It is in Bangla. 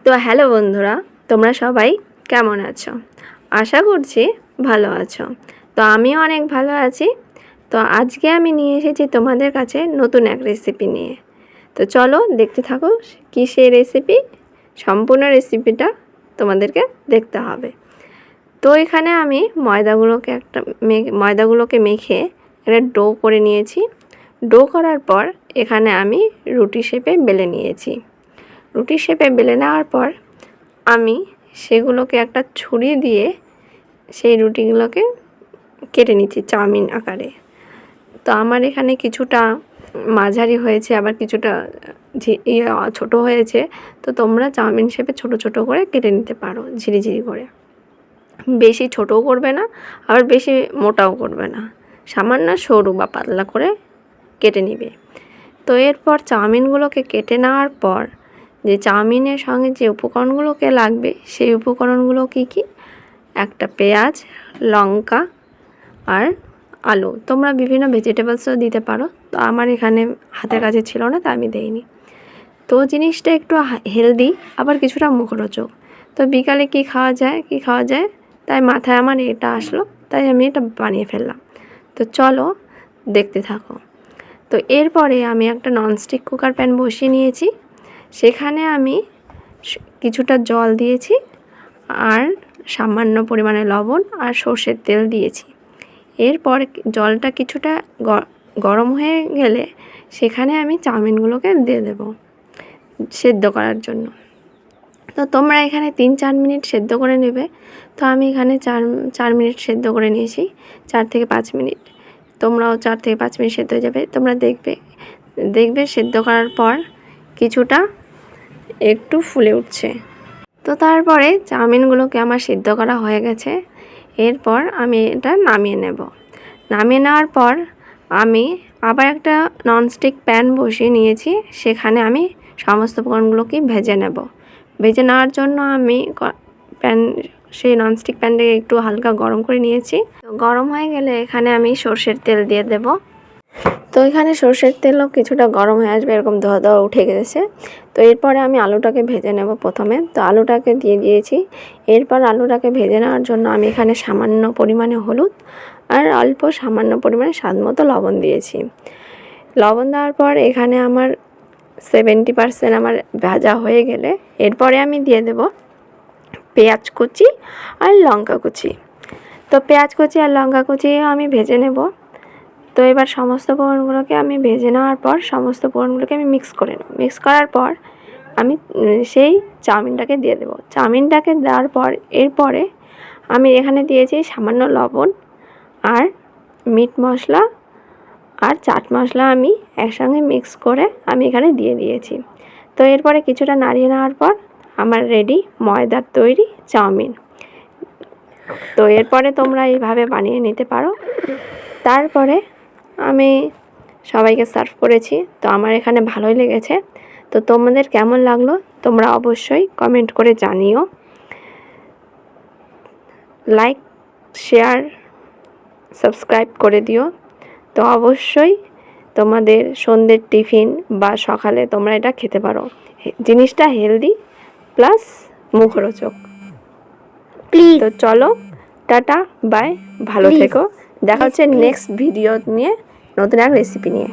তো হ্যালো বন্ধুরা, তোমরা সবাই কেমন আছো? আশা করছি ভালো আছো। তো আমিও অনেক ভালো আছি। তো আজকে আমি নিয়ে এসেছি তোমাদের কাছে নতুন এক রেসিপি নিয়ে। তো চলো দেখতে থাকো কী সেই রেসিপি। সম্পূর্ণ রেসিপিটা তোমাদেরকে দেখতে হবে। তো এখানে আমি ময়দাগুলোকে মেখে একটা ডো করে নিয়েছি। ডো করার পর এখানে আমি রুটি শেপে বেলে নিয়েছি। রুটি শেপে বেলে নেওয়ার পর আমি সেগুলোকে একটা ছুরি দিয়ে সেই রুটিগুলোকে কেটে নিচ্ছি চাউমিন আকারে। তো আমার এখানে কিছুটা মাঝারি হয়েছে, আবার কিছুটা ছোটো হয়েছে। তো তোমরা চাউমিন শেপে ছোটো ছোটো করে কেটে নিতে পারো, ঝিরিঝিরি করে। বেশি ছোটও করবে না, আবার বেশি মোটাও করবে না, সামান্য সরু বা পাতলা করে কেটে নিবে। তো এরপর চাউমিনগুলোকে কেটে নেওয়ার পর যে চাউমিনের সঙ্গে যে উপকরণগুলোকে লাগবে সেই উপকরণগুলো কী কী? একটা পেঁয়াজ, লঙ্কা আর আলু। তোমরা বিভিন্ন ভেজিটেবলসও দিতে পারো। তো আমার এখানে হাতের কাছে ছিল না, তাই আমি দেইনি। তো জিনিসটা একটু হেলদি, আবার কিছুটা মুখরোচক। তো বিকালে কী খাওয়া যায় তাই মাথায় আমার এটা আসলো, তাই আমি এটা বানিয়ে ফেললাম। তো চলো দেখতে থাকো। তো এরপরে আমি একটা ননস্টিক কুকার প্যান বসিয়ে নিয়েছি। সেখানে আমি কিছুটা জল দিয়েছি আর সামান্য পরিমাণে লবণ আর সর্ষের তেল দিয়েছি। এরপর জলটা কিছুটা গরম হয়ে গেলে সেখানে আমি চাউমিনগুলোকে দিয়ে দেব সেদ্ধ করার জন্য। তো তোমরা এখানে 3-4 মিনিট সেদ্ধ করে নেবে। তো আমি এখানে 4 মিনিট সেদ্ধ করে নিয়েছি, 4 থেকে 5 মিনিট। তোমরাও 4 থেকে 5 মিনিট সেদ্ধ হয়ে যাবে। তোমরা দেখবে সেদ্ধ করার পর কিছুটা একটু ফুলে উঠছে। তো তারপরে চাউমিনগুলোকে আমার সিদ্ধ করা হয়ে গেছে। এরপর আমি এটা নামিয়ে নেব। নামিয়ে নেওয়ার পর আমি আবার একটা ননস্টিক প্যান বসিয়ে নিয়েছি। সেখানে আমি সমস্ত উপকরণগুলোকে ভেজে নেব। ভেজে নেওয়ার জন্য আমি সেই ননস্টিক প্যানটাকে একটু হালকা গরম করে নিয়েছি। গরম হয়ে গেলে এখানে আমি সর্ষের তেল দিয়ে দেব। তো এখানে সর্ষের তেলও কিছুটা গরম হয়ে আসবে, এরকম ধোয়া ধোয়া উঠে গেছে। তো এরপরে আমি আলুটাকে ভেজে নেব প্রথমে। তো আলুটাকে দিয়ে দিয়েছি। এরপর আলুটাকে ভেজে নেওয়ার জন্য আমি এখানে সামান্য পরিমাণে হলুদ আর অল্প সামান্য পরিমাণে স্বাদ মতো লবণ দিয়েছি। লবণ দেওয়ার পর এখানে আমার 70% আমার ভাজা হয়ে গেলে এরপরে আমি দিয়ে দেব পেঁয়াজ কুচি আর লঙ্কা কুচি। তো পেঁয়াজ কুচি আর লঙ্কা কুচি আমি ভেজে নেব। তো এবার সমস্ত উপকরণগুলোকে আমি ভেজে নেওয়ার পর সমস্ত উপকরণগুলোকে আমি মিক্স করে নেব। মিক্স করার পর আমি সেই চাউমিনটাকে দিয়ে দেব। চাউমিনটাকে দেওয়ার পর এরপরে আমি এখানে দিয়েছি সামান্য লবণ আর মিট মশলা আর চাট মশলা আমি একসঙ্গে মিক্স করে আমি এখানে দিয়ে দিয়েছি। তো এরপরে কিছুটা নাড়িয়ে নেওয়ার পর আমার রেডি ময়দার তৈরি চাউমিন। তো এরপরে তোমরা এইভাবে বানিয়ে নিতে পারো। তারপরে আমি সবাইকে সার্ভ করেছি। তো আমার এখানে ভালোই লেগেছে। তো তোমাদের কেমন লাগলো তোমরা অবশ্যই কমেন্ট করে জানিও। লাইক, শেয়ার, সাবস্ক্রাইব করে দিও। তো অবশ্যই তোমাদের সন্ধ্যের টিফিন বা সকালে তোমরা এটা খেতে পারো। জিনিসটা হেলদি প্লাস মুখরোচক। প্লিজ তো চলো, টাটা, বাই, ভালো থেকো। দেখা হচ্ছে নেক্সট ভিডিও নিয়ে, নতুন এক রেসিপি নিয়ে।